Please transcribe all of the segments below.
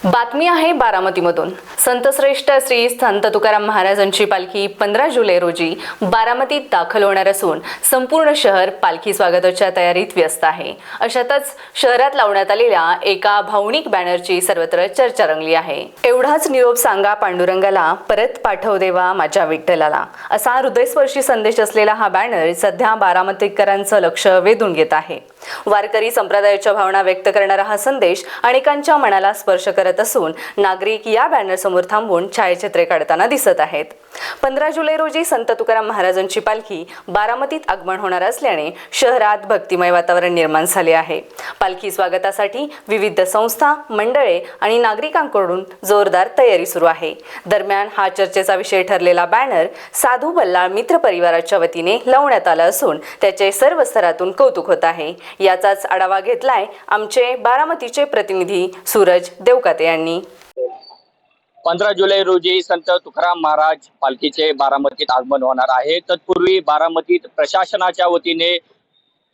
बातमी आहे बारामतीमधून। संतश्रेष्ठ श्री संत तुकाराम महाराजांची पालखी 15 जुलै रोजी बारामतीत दाखल होणार असून संपूर्ण शहर पालखी स्वागताच्या तयारीत व्यस्त आहे। अशातच शहरात लावण्यात आलेल्या एका भावनिक बॅनरची सर्वत्र चर्चा रंगली आहे। एवढाच निरोप सांगा पांडुरंगाला, परत पाठव देवा माझ्या विठ्ठलाला, असा हृदयस्पर्शी संदेश असलेला हा बॅनर सध्या बारामतीकरांचं लक्ष वेधून घेत आहे। वारकरी संप्रदायाच्या भावना व्यक्त करणारा हा संदेश अनेकांच्या मनाला स्पर्श करत असून नागरिक या बॅनर समोर थांबून छायाचित्रे काढताना दिसत आहेत। 15 जुलै रोजी संत तुकाराम महाराजांची पालखी बारामतीत आगमन होणार असल्याने शहरात भक्तिमय वातावरण निर्माण झाले आहे। पालखी स्वागतासाठी विविध संस्था, मंडळे आणि नागरिकांकडून जोरदार तयारी सुरू आहे। दरम्यान हा चर्चेचा विषय ठरलेला बॅनर साधू बल्लाळ मित्र परिवाराच्या वतीने लावण्यात आला असून त्याचे सर्व स्तरातून कौतुक होत आहे। याचाच आढावा घेतलाय आमचे बारामतीचे प्रतिनिधी सूरज देवकाते यांनी। 15 जुलै रोजी संत तुकाराम महाराज पालखीचे बारामतीत आगमन होणार आहे। तत्पूर्वी बारामतीत प्रशासनाच्या वतीने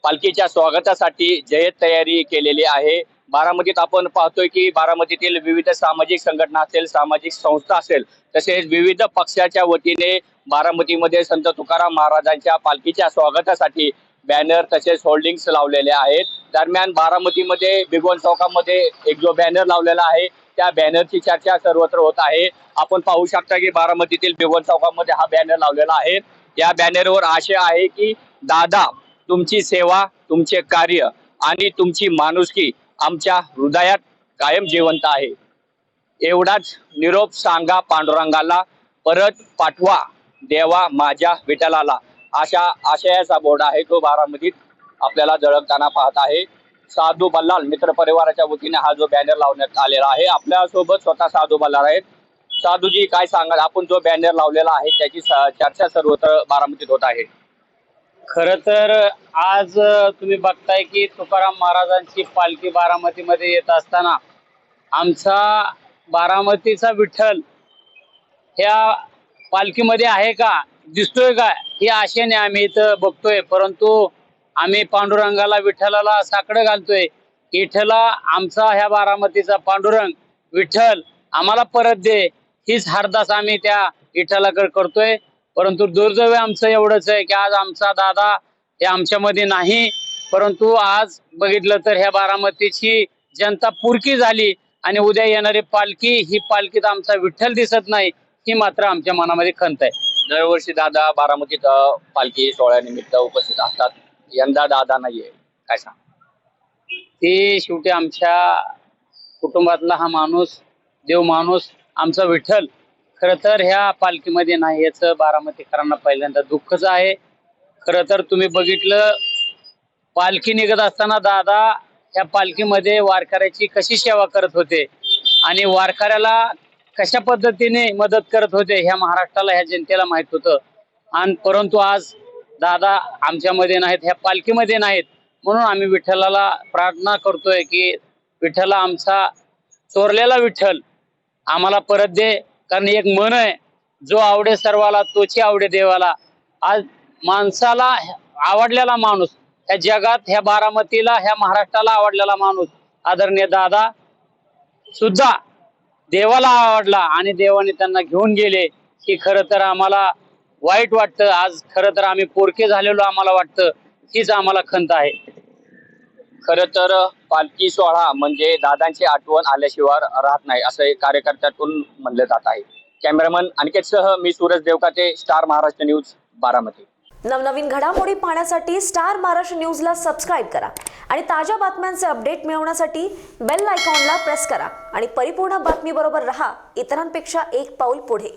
पालखीच्या स्वागतासाठी जय्यत तयारी केलेली आहे। बारामतीत आपण पाहतोय की बारामतीतील विविध सामाजिक संघटना असेल, सामाजिक संस्था असेल, तसेच विविध पक्षाच्या वतीने बारामतीमध्ये संत तुकाराम महाराजांच्या पालखीच्या स्वागतासाठी बॅनर तसेच होल्डिंग्स लावलेले आहेत। दरम्यान बारामतीमध्ये भिगवण चौकामध्ये एक जो बॅनर लावलेला आहे त्या बॅनरची चर्चा सर्वत्र होत आहे। आपण पाहू शकता की बारामतीतील भिगवण चौकामध्ये हा बॅनर लावलेला आहे। या बॅनरवर आशय आहे की दादा, तुमची सेवा, तुमचे कार्य आणि तुमची माणुसकी आमच्या हृदयात कायम जिवंत आहे। एवढाच निरोप सांगा पांडुरंगाला, परत पाठवा देवा माझ्या विठ्ठलाला, अशा आशयाचा बोर्ड आहे तो बारामतीत आपल्याला झळकताना पाहत आहे। साधू बल्लाळ मित्र परिवाराच्या वतीने हा जो बॅनर लावण्यात आलेला आहे। आपल्या सोबत स्वतः साधू बल्लाळ आहेत। साधूजी, काय सांगाल, आपण जो बॅनर लावलेला आहे त्याची चर्चा सर्वत्र बारामतीत होत आहे। खरं तर आज तुम्ही बघताय की तुकाराम महाराजांची पालखी बारामतीमध्ये येत असताना आमचा बारामतीचा विठ्ठल ह्या पालखीमध्ये आहे का, दिसतोय का, ही आशेने आम्ही इथं बघतोय। परंतु आम्ही पांडुरंगाला, विठ्ठलाला साकडं घालतोय। विठ्ठला, आमचा ह्या बारामतीचा पांडुरंग विठ्ठल आम्हाला परत दे, हीच हरदास आम्ही त्या विठ्ठलाकडे करतोय। परंतु दुर्दैव आमचं एवढंच आहे की आज आमचा दादा हे आमच्यामध्ये नाही। परंतु आज बघितलं तर ह्या बारामतीची जनता पुरकी झाली आणि उद्या येणारी पालखी, ही पालखीत आमचा विठ्ठल दिसत नाही, ही मात्र आमच्या मनामध्ये खंत आहे। दरवर्षी दादा बारामतीत पालखी सोहळ्यानिमित्त उपस्थित असतात, यंदा दादा नाहीये, काय सांग? ते शेवटी आमच्या कुटुंबातला हा माणूस, देव माणूस, आमचा विठ्ठल खरं तर ह्या पालखीमध्ये नाही, याचं बारामतीकरांना पहिल्यांदा दुःखच आहे। खरं तर तुम्ही बघितलं, पालखी निघत असताना दादा ह्या पालखीमध्ये वारकऱ्याची कशी सेवा करत होते आणि वारकऱ्याला कशा पद्धतीने मदत करत होते ह्या महाराष्ट्राला, ह्या जनतेला माहित होतं। आणि परंतु आज दादा आमच्यामध्ये नाहीत, ह्या पालखीमध्ये नाहीत, म्हणून आम्ही विठ्ठलाला प्रार्थना करतोय की विठ्ठला, आमचा चोरलेला विठ्ठल आम्हाला परत दे। कारण एक म्हण आहे, जो आवडे सर्वाला तोची आवडे देवाला। आज माणसाला आवडलेला माणूस, ह्या जगात, ह्या बारामतीला, ह्या महाराष्ट्राला आवडलेला माणूस आदरणीय दादा सुद्धा देवाला आवडला आणि देवाने त्यांना घेऊन गेले, की खरं तर आम्हाला वाईट वाटतं। आज खरं तर आम्ही पोरके झालेलो आम्हाला वाटतं, हीच आम्हाला खंत आहे। खरं तर पालखी सोहळा म्हणजे दादांची आठवण आल्याशिवाय राहत नाही, असं कार्यकर्त्यातून म्हणलं जात आहे। कॅमेरामन अनिकेतसह मी सूरज देवकाते, स्टार महाराष्ट्र न्यूज, बारामती। नवनवीन घडामोडी पाहण्यासाठी स्टार महाराष्ट्र न्यूजला सबस्क्राईब करा आणि ताज्या बातम्यांचे अपडेट मिळवण्यासाठी बेल आयकॉनला प्रेस करा आणि परिपूर्ण बातमी बरोबर रहा, इतरांपेक्षा एक पाऊल पुढे।